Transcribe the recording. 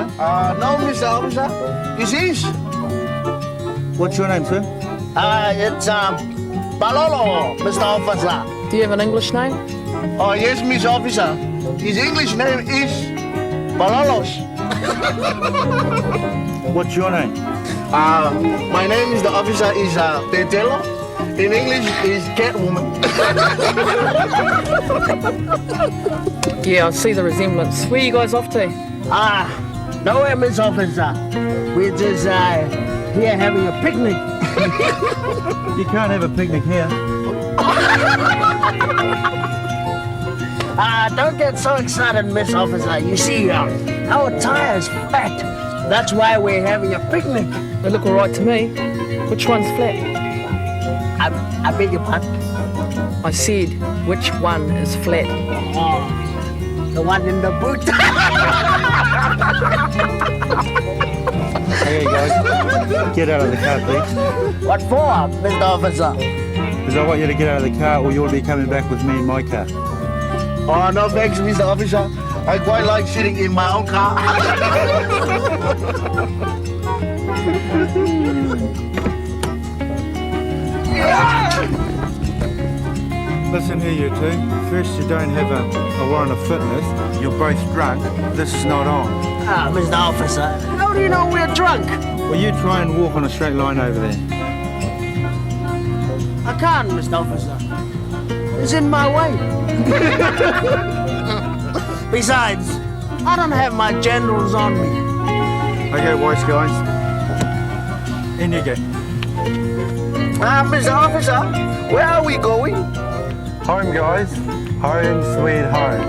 car? No, Mr. Officer. This is. What's your name, sir? It's Balolo, Mr. Officer. Do you have an English name? Oh, yes, Miss Officer. His English name is Balolos. What's your name? My name is the officer is Tetelo. In English is Catwoman. Yeah, I see the resemblance. Where are you guys off to? Nowhere, Miss Officer. We're just here having a picnic. You can't have a picnic here. Don't get so excited, Miss Officer. You see, our tire's fat. That's why we're having a picnic. They look all right to me. Which one's flat? I beg your pardon? I said, which one is flat? Oh, the one in the boot. Okay, guys, get out of the car, please. What for, Mr. Officer? Because I want you to get out of the car or you'll be coming back with me in my car. Oh, no thanks, Mr. Officer. I quite like sitting in my own car. Listen here, you two. First, you don't have a warrant of fitness. You're both drunk. This is not on. Mr. Officer, how do you know we're drunk? Will you try and walk on a straight line over there? I can't, Mr. Officer. It's in my way. Besides, I don't have my generals on me. Okay, wise guys. In you go. Mr. Officer, where are we going? Home, guys. Home, sweet home.